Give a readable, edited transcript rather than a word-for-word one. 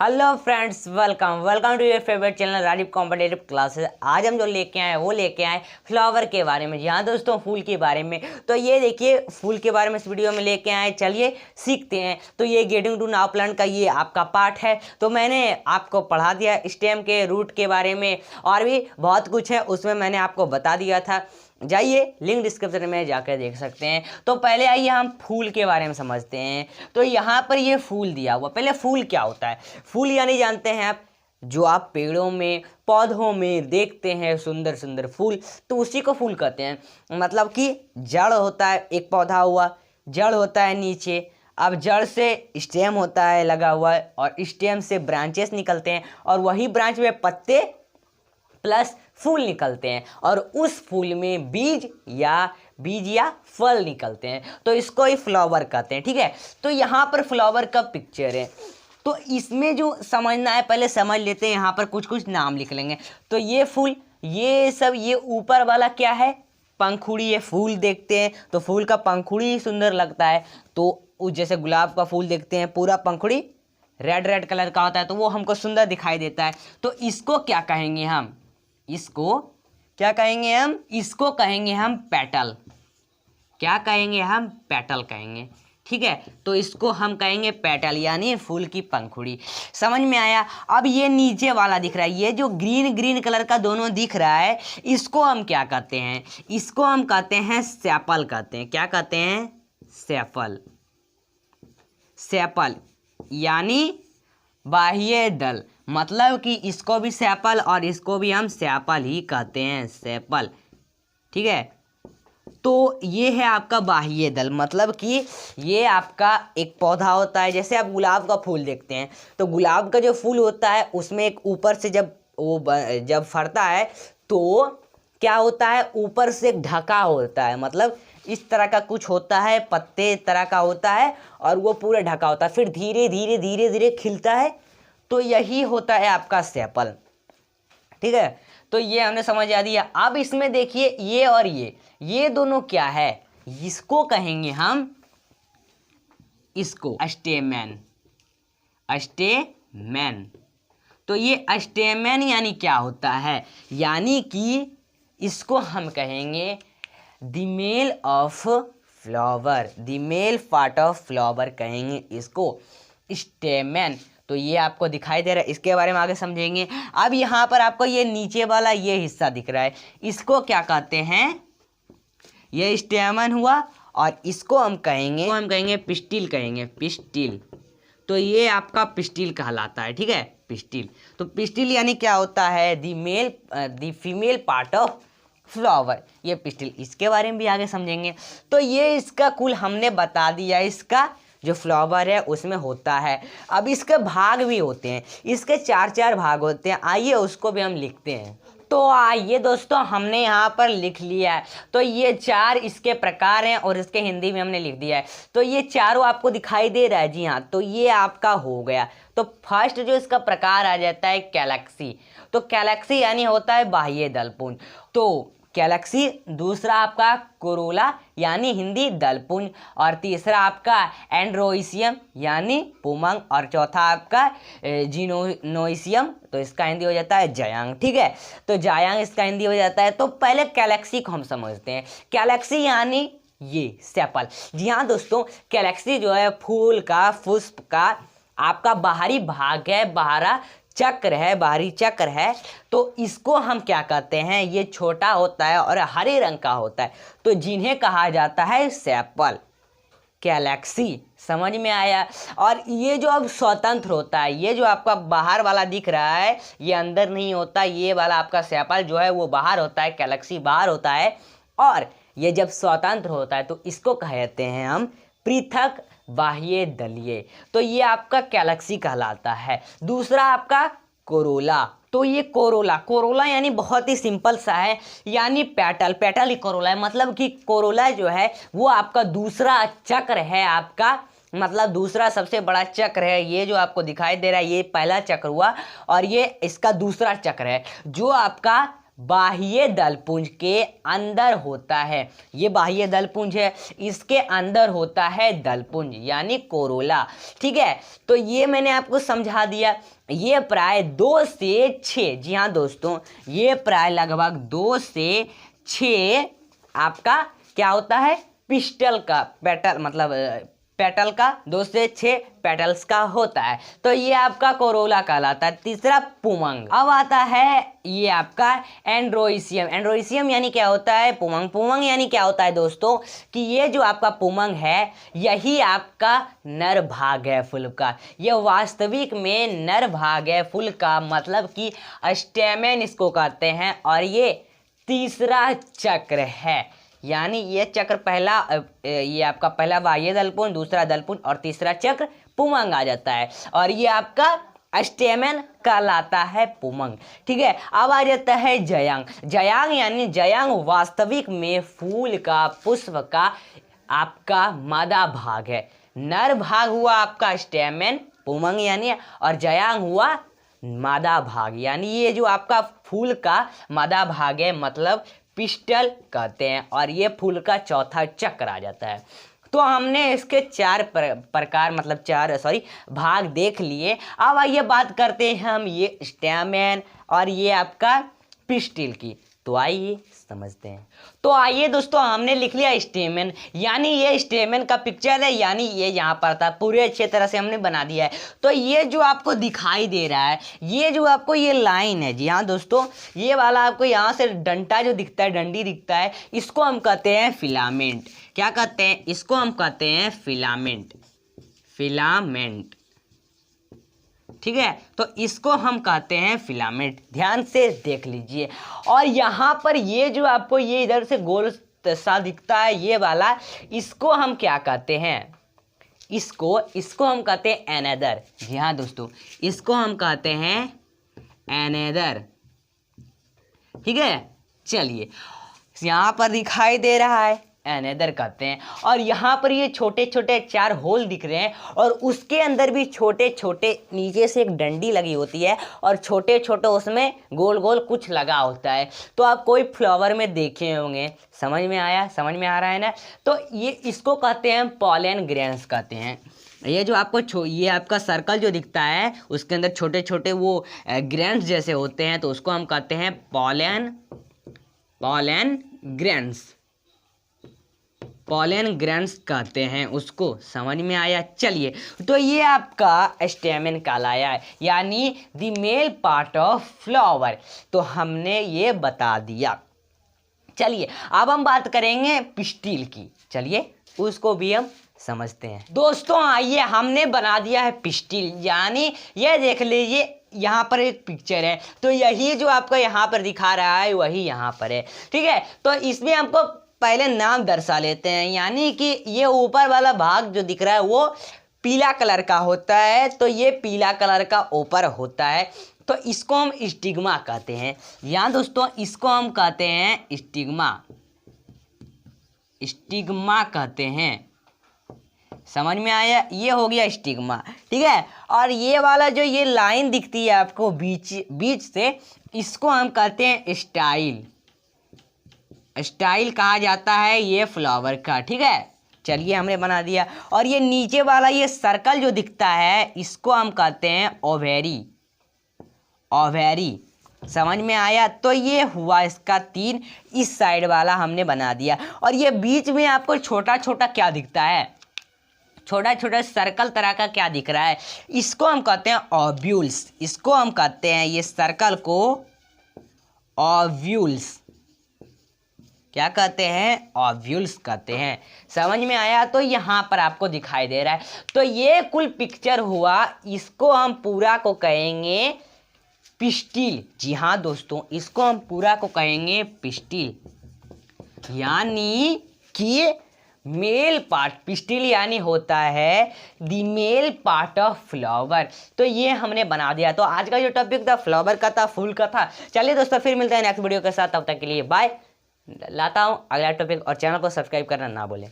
Hello friends, welcome to your favourite channel Rajiv competitive classes. आज हम जो लेके आए फ्लावर के बारे में। जी हाँ दोस्तों, फूल के बारे में। तो ये देखिए, फूल के बारे में इस वीडियो में लेके आए, चलिए सीखते हैं। तो ये गेटिंग टू नाउ प्लांट का ये आपका पार्ट है। तो मैंने आपको पढ़ा दिया स्टेम के रूट के बारे में, और भी बहुत कुछ है उसमें मैंने आपको बता दिया था। जाइए, लिंक डिस्क्रिप्शन में जाकर देख सकते हैं। तो पहले आइए हम फूल के बारे में समझते हैं। तो यहाँ पर ये फूल दिया हुआ, पहले फूल क्या होता है। फूल यानी जानते हैं आप, जो आप पेड़ों में पौधों में देखते हैं सुंदर सुंदर फूल, तो उसी को फूल कहते हैं। मतलब कि जड़ होता है, एक पौधा हुआ, जड़ होता है नीचे, अब जड़ से स्टेम होता है लगा हुआ है, और स्टेम से ब्रांचेस निकलते हैं, और वही ब्रांच में पत्ते प्लस फूल निकलते हैं, और उस फूल में बीज या फल निकलते हैं। तो इसको ही फ्लावर कहते हैं। ठीक है, तो यहाँ पर फ्लावर का पिक्चर है। तो इसमें जो समझना है, पहले समझ लेते हैं। यहाँ पर कुछ कुछ नाम लिख लेंगे। तो ये फूल, ये सब, ये ऊपर वाला क्या है, पंखुड़ी। ये फूल देखते हैं तो फूल का पंखुड़ी ही सुंदर लगता है। तो जैसे गुलाब का फूल देखते हैं, पूरा पंखुड़ी रेड रेड कलर का होता है, तो वो हमको सुंदर दिखाई देता है। तो इसको क्या कहेंगे हम, इसको क्या कहेंगे हम, इसको कहेंगे हम पेटल। क्या कहेंगे हम, पेटल कहेंगे। ठीक है, तो इसको हम कहेंगे पेटल, यानी फूल की पंखुड़ी। समझ में आया। अब ये नीचे वाला दिख रहा है, ये जो ग्रीन ग्रीन कलर का दोनों दिख रहा है, इसको हम क्या कहते हैं, इसको हम कहते हैं सेपल कहते हैं। क्या कहते हैं, सेपल। सेपल यानी बाह्य दल, मतलब कि इसको भी सेपल और इसको भी हम सेपल ही कहते हैं, सेपल। ठीक है, तो ये है आपका बाह्य दल, मतलब कि ये आपका एक पौधा होता है। जैसे आप गुलाब का फूल देखते हैं, तो गुलाब का जो फूल होता है उसमें एक ऊपर से जब फरता है तो क्या होता है, ऊपर से एक ढका होता है, मतलब इस तरह का कुछ होता है, पत्ते तरह का होता है, और वो पूरा ढका होता है, फिर धीरे धीरे धीरे धीरे खिलता है। तो यही होता है आपका सेपल। ठीक है, तो ये हमने समझ आ दिया। अब इसमें देखिए, ये और ये दोनों क्या है, इसको कहेंगे हम, इसको स्टेमेन। स्टेमेन, तो ये स्टेमेन यानी क्या होता है, यानी कि इसको हम कहेंगे the male of flower, the male part of flower कहेंगे इसको, स्टेमेन। तो ये आपको दिखाई दे रहा है, इसके बारे में आगे समझेंगे। अब यहाँ पर आपको ये नीचे वाला ये हिस्सा दिख रहा है, इसको क्या कहते हैं, ये स्टेमन हुआ, और इसको हम कहेंगे पिस्टिल कहेंगे, पिस्टिल। तो ये आपका पिस्टिल कहलाता है। ठीक है, पिस्टिल। तो पिस्टिल यानी क्या होता है, the female part of flower, ये पिस्टिल। इसके बारे में भी आगे समझेंगे। तो ये इसका कुल हमने बता दिया, इसका जो फ्लावर है उसमें होता है। अब इसके भाग भी होते हैं, इसके चार चार भाग होते हैं। आइए उसको भी हम लिखते हैं। तो आइए दोस्तों, हमने यहाँ पर लिख लिया है। तो ये चार इसके प्रकार हैं, और इसके हिंदी में हमने लिख दिया है। तो ये चारों आपको दिखाई दे रहा है। जी हाँ, तो ये आपका हो गया। तो फर्स्ट जो इसका प्रकार आ जाता है कैलेक्सी। तो कैलेक्सी यानी होता है बाह्य दलपुंज। तो कैलेक्सी, दूसरा आपका कोरोला यानी हिंदी दलपुंज, और तीसरा आपका एंड्रोइसियम यानी पुमंग, और चौथा आपका जिनोइसियम, तो इसका हिंदी हो जाता है जायांग। ठीक है, तो जायांग इसका हिंदी हो जाता है। तो पहले कैलेक्सी को हम समझते हैं। कैलेक्सी यानी ये सेपल। जी हाँ दोस्तों, कैलेक्सी जो है फूल का, पुष्प का आपका बाहरी भाग है, बाहरी चक्र है। तो इसको हम क्या कहते हैं, ये छोटा होता है और हरे रंग का होता है, तो जिन्हें कहा जाता है सेपल, कैलेक्सी। समझ में आया। और ये जो अब स्वतंत्र होता है, ये जो आपका बाहर वाला दिख रहा है, ये अंदर नहीं होता, ये वाला आपका सेपल जो है वो बाहर होता है, कैलेक्सी बाहर होता है। और ये जब स्वतंत्र होता है तो इसको कहते हैं हम पृथक बाह्य दलीय। तो ये आपका कैलेक्सी कहलाता है। दूसरा आपका कोरोला। तो ये कोरोला यानी बहुत ही सिंपल सा है, यानी पेटल ही कोरोला है। मतलब कि कोरोला जो है वो आपका दूसरा चक्र है, आपका मतलब दूसरा सबसे बड़ा चक्र है। ये जो आपको दिखाई दे रहा है ये पहला चक्र हुआ, और ये इसका दूसरा चक्र है, जो आपका बाह्य दलपुंज के अंदर होता है। ये बाह्य दलपुंज है, इसके अंदर होता है दलपुंज यानी कोरोला। ठीक है, तो ये मैंने आपको समझा दिया। ये प्राय 2 से 6, जी हाँ दोस्तों, ये प्राय लगभग 2 से 6 आपका क्या होता है, पिस्टल का पेटल, मतलब पेटल का 2 से 6 पेटल्स का होता है। तो ये आपका कोरोला कहलाता है। तीसरा पुमंग। अब आता है ये आपका एंड्रोइसियम। एंड्रोइसियम यानी क्या होता है, पुमंग। पुमंग यानी क्या होता है दोस्तों, कि ये जो आपका पुमंग है यही आपका नर भाग है फूल का। ये वास्तविक में नर भाग है फूल का, मतलब कि स्टेमेन इसको कहते हैं। और ये तीसरा चक्र है, यानी ये चक्र पहला, ये आपका पहला बाह्य दलपुंज, दूसरा दलपुंज और तीसरा चक्र पुमंग आ जाता है। और ये आपका स्टेमेन कहलाता है पुमंग। ठीक है, अब आ जाता है जयांग। जयांग यानी जयांग वास्तविक में फूल का, पुष्प का आपका मादा भाग है। नर भाग हुआ आपका स्टेमेन पुमंग यानी, और जयांग हुआ मादा भाग, यानी ये जो आपका फूल का मादा भाग है, मतलब पिस्टल कहते हैं। और ये फूल का चौथा चक्र आ जाता है। तो हमने इसके 4 प्रकार, मतलब 4 भाग देख लिए। अब आइए बात करते हैं हम ये स्टेमेन और ये आपका पिस्टिल की। तो आइए समझते हैं। तो आइए दोस्तों, हमने लिख लिया स्टेमेन, यानी ये स्टेमेन का पिक्चर है, यानी ये यहाँ पर था, पूरे अच्छे तरह से हमने बना दिया है। तो ये जो आपको दिखाई दे रहा है, ये जो आपको ये लाइन है, जी हाँ दोस्तों, ये वाला आपको यहाँ से डंटा जो दिखता है, डंडी दिखता है, इसको हम कहते हैं फिलामेंट। क्या कहते हैं, इसको हम कहते हैं फिलामेंट। फिलामेंट, ठीक है, तो इसको हम कहते हैं फिलामेंट। ध्यान से देख लीजिए। और यहाँ पर ये जो आपको ये इधर से गोल सा दिखता है, ये वाला, इसको हम क्या कहते हैं, इसको हम कहते हैं एनेदर। जी हाँ दोस्तों, इसको हम कहते हैं एनेदर। ठीक है, चलिए, यहाँ पर दिखाई दे रहा है, एनेदर कहते हैं। और यहाँ पर ये छोटे छोटे 4 होल दिख रहे हैं, और उसके अंदर भी छोटे छोटे नीचे से एक डंडी लगी होती है, और छोटे छोटे उसमें गोल गोल कुछ लगा होता है। तो आप कोई फ्लावर में देखे होंगे, समझ में आया, समझ में आ रहा है ना। तो ये इसको कहते हैं पॉलन ग्रेन्स कहते हैं। ये जो आपको ये आपका सर्कल जो दिखता है, उसके अंदर छोटे छोटे वो ग्रेन्स जैसे होते हैं, तो उसको हम कहते हैं पॉलन ग्रेन्स। पॉलन ग्रेन्स कहते हैं उसको, समझ में आया। चलिए, तो ये आपका स्टेमेन कहलाया है, यानी the male part of flower. तो हमने ये बता दिया। चलिए, अब हम बात करेंगे पिस्टिल की। चलिए, उसको भी हम समझते हैं। दोस्तों आइए, हमने बना दिया है पिस्टिल, यानी ये देख लीजिए, यहाँ पर एक पिक्चर है, तो यही जो आपको यहाँ पर दिखा रहा है वही यहाँ पर है। ठीक है, तो इसमें हमको पहले नाम दर्शा लेते हैं, यानी कि ये ऊपर वाला भाग जो दिख रहा है वो पीला कलर का होता है। तो ये पीला कलर का ऊपर होता है, तो इसको हम स्टिग्मा कहते हैं। यहाँ दोस्तों, इसको हम कहते हैं स्टिग्मा। स्टिग्मा कहते हैं, समझ में आया, ये हो गया स्टिग्मा। ठीक है, और ये वाला जो ये लाइन दिखती है आपको बीच से, इसको हम कहते हैं स्टाइल। स्टाइल कहा जाता है ये फ्लावर का। ठीक है, चलिए, हमने बना दिया। और ये नीचे वाला ये सर्कल जो दिखता है, इसको हम कहते हैं ओवेरी। ओवेरी, समझ में आया। तो ये हुआ इसका 3, इस साइड वाला हमने बना दिया। और ये बीच में आपको छोटा छोटा क्या दिखता है, छोटा छोटा सर्कल तरह का क्या दिख रहा है, इसको हम कहते हैं ओव्यूल्स। इसको हम कहते हैं, ये सर्कल को ओव्यूल्स क्या कहते हैं, ओव्यूल्स कहते हैं। समझ में आया। तो यहाँ पर आपको दिखाई दे रहा है। तो ये कुल पिक्चर हुआ, इसको हम पूरा को कहेंगे पिस्टिल। जी हाँ दोस्तों, इसको हम पूरा को कहेंगे पिस्टिल, यानी कि मेल पार्ट। पिस्टिल यानी होता है the male part of flower. तो ये हमने बना दिया। तो आज का जो टॉपिक था फ्लावर का था, फूल का था। चलिए दोस्तों, फिर मिलते हैं नेक्स्ट वीडियो के साथ, तब तक के लिए बाय। लाता हूँ अगला टॉपिक, और चैनल को सब्सक्राइब करना ना भूलें।